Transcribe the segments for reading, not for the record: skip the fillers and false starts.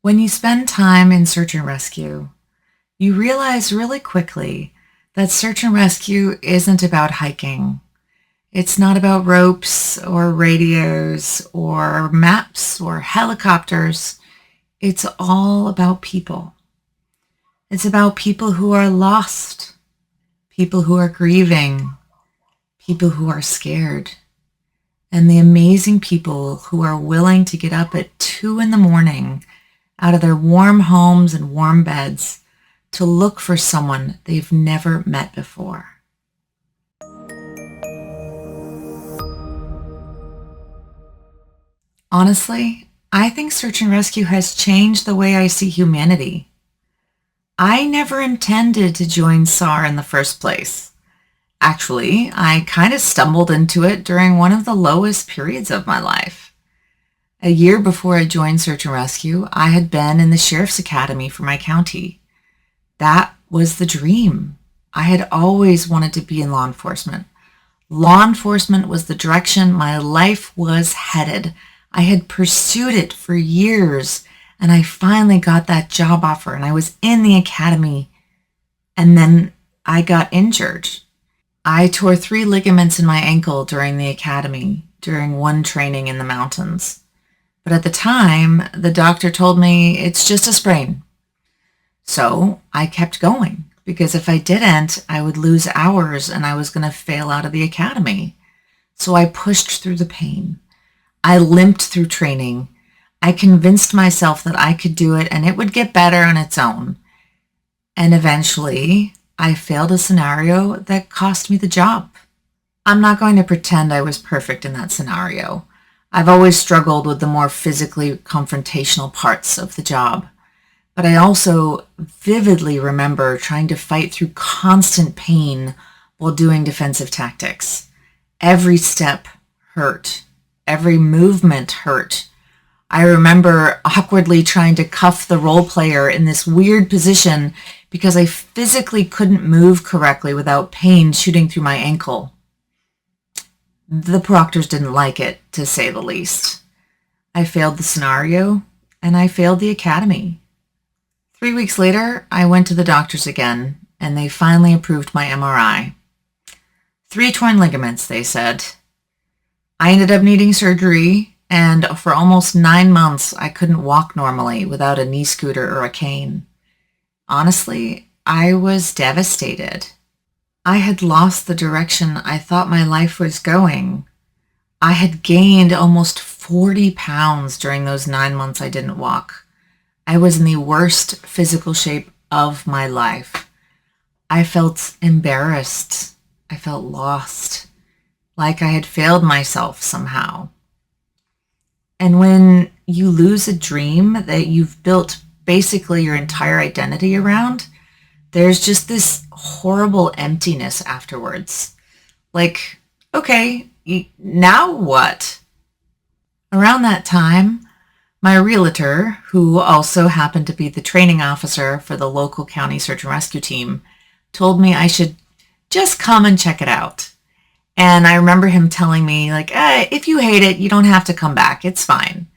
When you spend time in search and rescue, you realize really quickly that search and rescue isn't about hiking. It's not about ropes or radios or maps or helicopters. It's all about people. It's about people who are lost, people who are grieving, people who are scared, and the amazing people who are willing to get up at 2 a.m. out of their warm homes and warm beds to look for someone they've never met before. Honestly, I think search and rescue has changed the way I see humanity. I never intended to join SAR in the first place. Actually, I kind of stumbled into it during one of the lowest periods of my life. A year before I joined Search and Rescue, I had been in the Sheriff's Academy for my county. That was the dream. I had always wanted to be in law enforcement. Law enforcement was the direction my life was headed. I had pursued it for years, and I finally got that job offer, and I was in the academy, and then I got injured. I tore 3 ligaments in my ankle during the academy, during one training in the mountains. But at the time, the doctor told me it's just a sprain. So I kept going, because if I didn't, I would lose hours and I was going to fail out of the academy. So I pushed through the pain. I limped through training. I convinced myself that I could do it and it would get better on its own. And eventually, I failed a scenario that cost me the job. I'm not going to pretend I was perfect in that scenario. I've always struggled with the more physically confrontational parts of the job. But I also vividly remember trying to fight through constant pain while doing defensive tactics. Every step hurt. Every movement hurt. I remember awkwardly trying to cuff the role player in this weird position because I physically couldn't move correctly without pain shooting through my ankle. The proctors didn't like it, to say the least. I failed the scenario, and I failed the academy. 3 weeks later, I went to the doctors again, and they finally approved my MRI. 3 torn ligaments, they said. I ended up needing surgery, and for almost 9 months, I couldn't walk normally without a knee scooter or a cane. Honestly, I was devastated. I had lost the direction I thought my life was going. I had gained almost 40 pounds during those 9 months I didn't walk. I was in the worst physical shape of my life. I felt embarrassed. I felt lost, like I had failed myself somehow. And when you lose a dream that you've built basically your entire identity around, there's just this horrible emptiness afterwards. Like, okay, now what? Around that time, my realtor, who also happened to be the training officer for the local county search and rescue team, told me I should just come and check it out. And I remember him telling me, like, if you hate it, you don't have to come back. It's fine.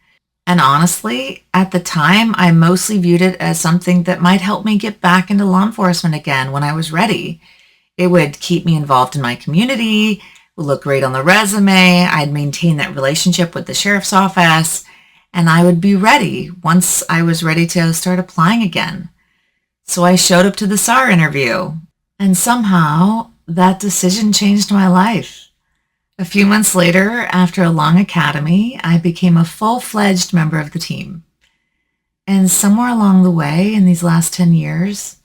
And honestly, at the time, I mostly viewed it as something that might help me get back into law enforcement again when I was ready. It would keep me involved in my community, would look great on the resume, I'd maintain that relationship with the sheriff's office, and I would be ready once I was ready to start applying again. So I showed up to the SAR interview, and somehow that decision changed my life. A few months later, after a long academy, I became a full-fledged member of the team. And somewhere along the way, in these last 10 years,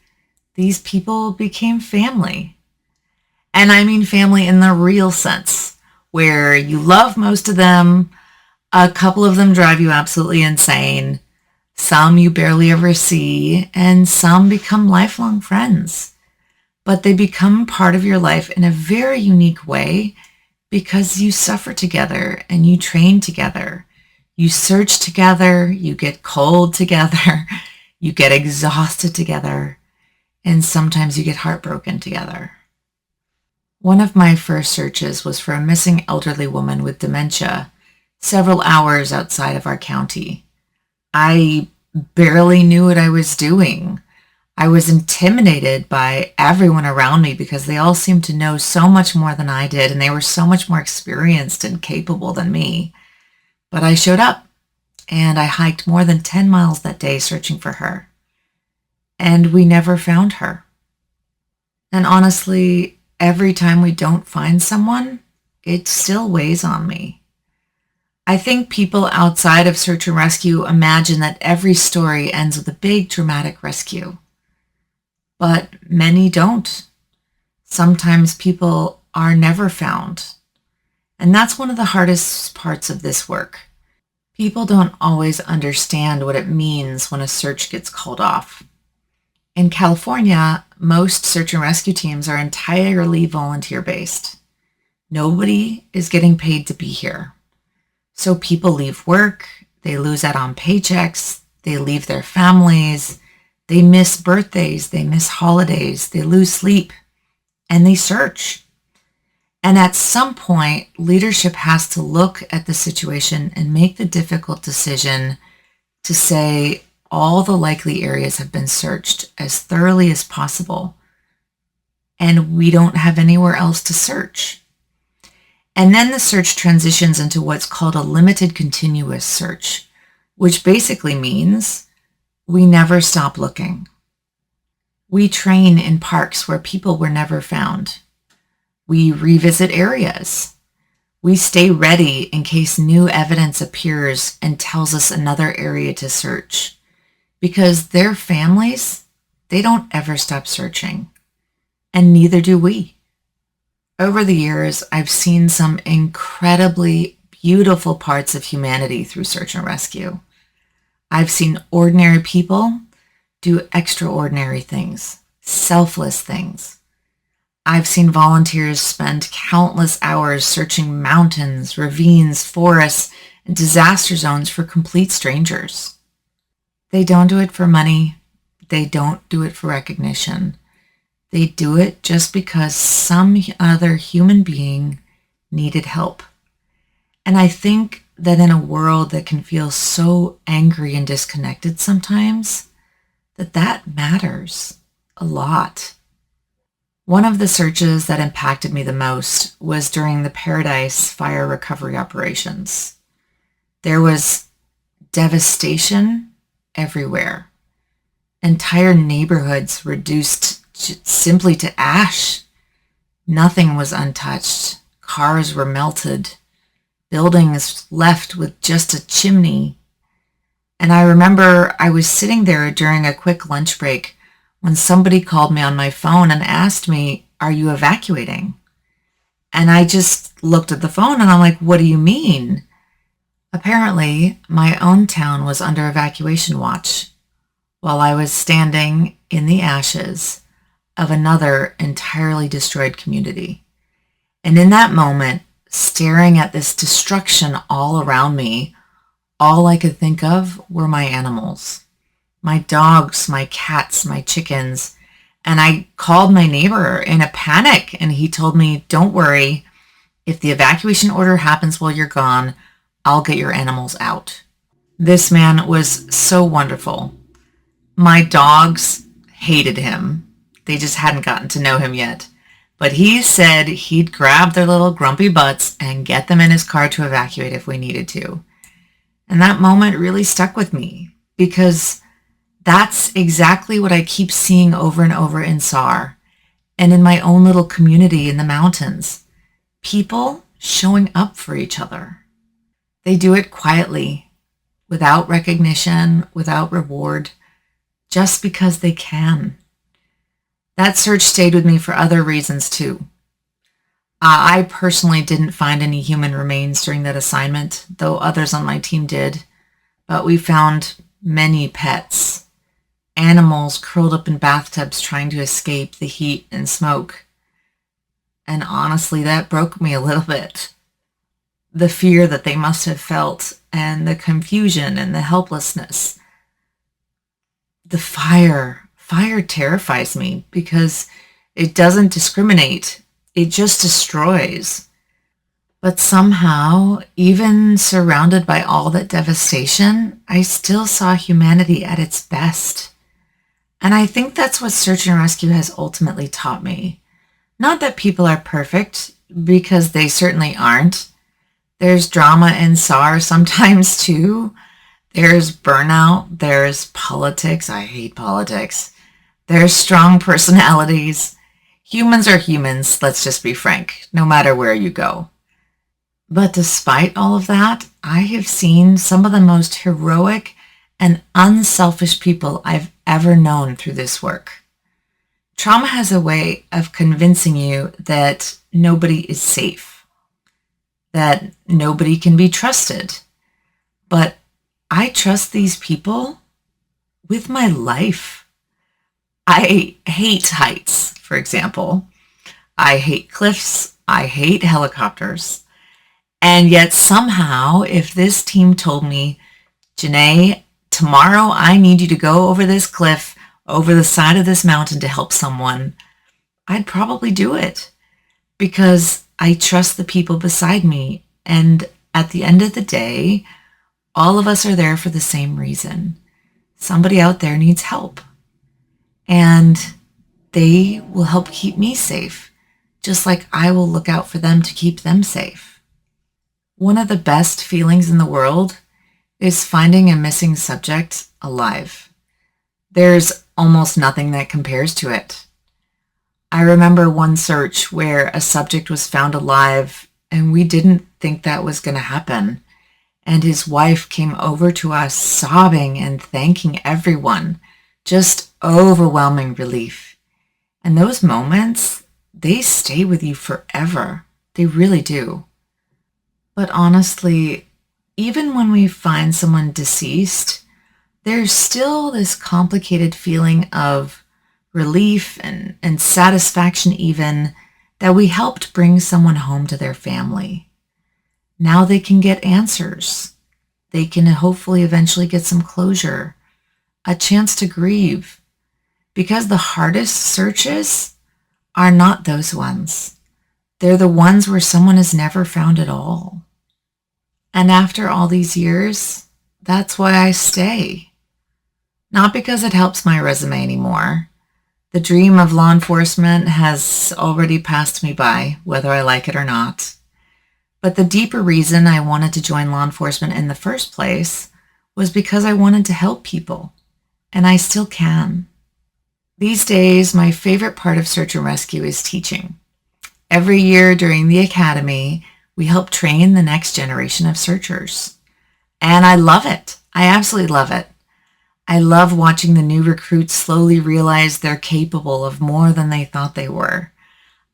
these people became family. And I mean family in the real sense, where you love most of them, a couple of them drive you absolutely insane, some you barely ever see, and some become lifelong friends. But they become part of your life in a very unique way, because you suffer together and you train together. You search together, you get cold together, you get exhausted together, and sometimes you get heartbroken together. One of my first searches was for a missing elderly woman with dementia, several hours outside of our county. I barely knew what I was doing. I was intimidated by everyone around me because they all seemed to know so much more than I did, and they were so much more experienced and capable than me. But I showed up, and I hiked more than 10 miles that day searching for her. And we never found her. And honestly, every time we don't find someone, it still weighs on me. I think people outside of search and rescue imagine that every story ends with a big dramatic rescue. But many don't. Sometimes people are never found. And that's one of the hardest parts of this work. People don't always understand what it means when a search gets called off. In California, most search and rescue teams are entirely volunteer-based. Nobody is getting paid to be here. So people leave work, they lose out on paychecks, they leave their families, they miss birthdays, they miss holidays, they lose sleep, and they search. And at some point, leadership has to look at the situation and make the difficult decision to say all the likely areas have been searched as thoroughly as possible, and we don't have anywhere else to search. And then the search transitions into what's called a limited continuous search, which basically means we never stop looking. We train in parks where people were never found. We revisit areas. We stay ready in case new evidence appears and tells us another area to search. Because their families, they don't ever stop searching. And neither do we. Over the years, I've seen some incredibly beautiful parts of humanity through search and rescue. I've seen ordinary people do extraordinary things, selfless things. I've seen volunteers spend countless hours searching mountains, ravines, forests, and disaster zones for complete strangers. They don't do it for money. They don't do it for recognition. They do it just because some other human being needed help. And I think that in a world that can feel so angry and disconnected sometimes, that matters a lot. One of the searches that impacted me the most was during the Paradise fire recovery operations. There was devastation everywhere. Entire neighborhoods reduced simply to ash. Nothing was untouched. Cars were melted. Buildings left with just a chimney. And I remember I was sitting there during a quick lunch break when somebody called me on my phone and asked me, "Are you evacuating?" And I just looked at the phone and I'm like, "What do you mean?" Apparently, my own town was under evacuation watch while I was standing in the ashes of another entirely destroyed community. And in that moment, staring at this destruction all around me, all I could think of were my animals, my dogs, my cats, my chickens. And I called my neighbor in a panic, and he told me, "Don't worry. If the evacuation order happens while you're gone, I'll get your animals out." This man was so wonderful. My dogs hated him. They just hadn't gotten to know him yet. But he said he'd grab their little grumpy butts and get them in his car to evacuate if we needed to. And that moment really stuck with me because that's exactly what I keep seeing over and over in SAR and in my own little community in the mountains. People showing up for each other. They do it quietly, without recognition, without reward, just because they can. That search stayed with me for other reasons too. I personally didn't find any human remains during that assignment, though others on my team did. But we found many pets, animals curled up in bathtubs trying to escape the heat and smoke. And honestly, that broke me a little bit. The fear that they must have felt, and the confusion and the helplessness. The fire terrifies me because it doesn't discriminate. It just destroys. But somehow, even surrounded by all that devastation, I still saw humanity at its best. And I think that's what Search and Rescue has ultimately taught me. Not that people are perfect, because they certainly aren't. There's drama in SAR sometimes too. There's burnout. There's politics. I hate politics. There's strong personalities. Humans are humans, let's just be frank, no matter where you go. But despite all of that, I have seen some of the most heroic and unselfish people I've ever known through this work. Trauma has a way of convincing you that nobody is safe, that nobody can be trusted. But I trust these people with my life. I hate heights, for example. I hate cliffs. I hate helicopters. And yet somehow, if this team told me, Janae, tomorrow I need you to go over this cliff, over the side of this mountain to help someone, I'd probably do it because I trust the people beside me. And at the end of the day, all of us are there for the same reason. Somebody out there needs help. And they will help keep me safe, just like I will look out for them to keep them safe. One of the best feelings in the world is finding a missing subject alive. There's almost nothing that compares to it. I remember one search where a subject was found alive and we didn't think that was going to happen. And his wife came over to us sobbing and thanking everyone. Just overwhelming relief. And those moments, they stay with you forever. They really do. But honestly, even when we find someone deceased, there's still this complicated feeling of relief and satisfaction even that we helped bring someone home to their family. Now they can get answers. They can hopefully eventually get some closure, a chance to grieve, because the hardest searches are not those ones. They're the ones where someone is never found at all. And after all these years, that's why I stay. Not because it helps my resume anymore. The dream of law enforcement has already passed me by, whether I like it or not. But the deeper reason I wanted to join law enforcement in the first place was because I wanted to help people, and I still can. These days, my favorite part of Search and Rescue is teaching. Every year during the academy, we help train the next generation of searchers. And I love it. I absolutely love it. I love watching the new recruits slowly realize they're capable of more than they thought they were.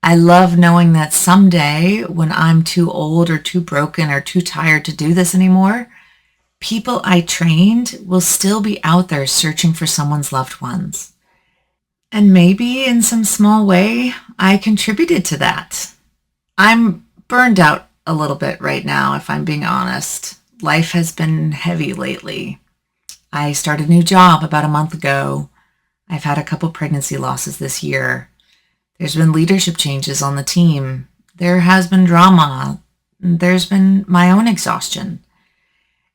I love knowing that someday, when I'm too old or too broken or too tired to do this anymore, people I trained will still be out there searching for someone's loved ones. And maybe in some small way, I contributed to that. I'm burned out a little bit right now, if I'm being honest. Life has been heavy lately. I started a new job about a month ago. I've had a couple pregnancy losses this year. There's been leadership changes on the team. There has been drama. There's been my own exhaustion.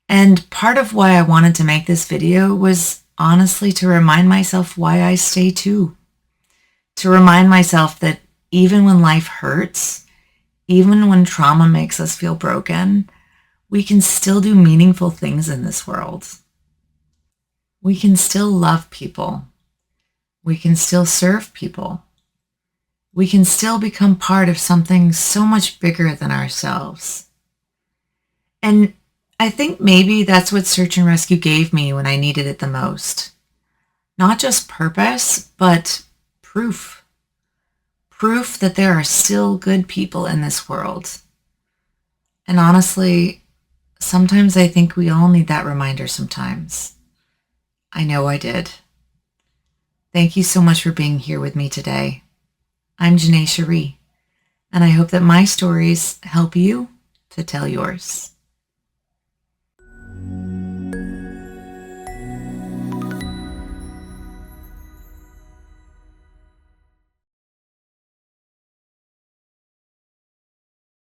And part of why I wanted to make this video was honestly to remind myself why I stay too. To remind myself that even when life hurts, even when trauma makes us feel broken, we can still do meaningful things in this world. We can still love people. We can still serve people. We can still become part of something so much bigger than ourselves. And I think maybe that's what Search and Rescue gave me when I needed it the most. Not just purpose, but proof. Proof that there are still good people in this world. And honestly, sometimes I think we all need that reminder sometimes. I know I did. Thank you so much for being here with me today. I'm Janae Cherie, and I hope that my stories help you to tell yours.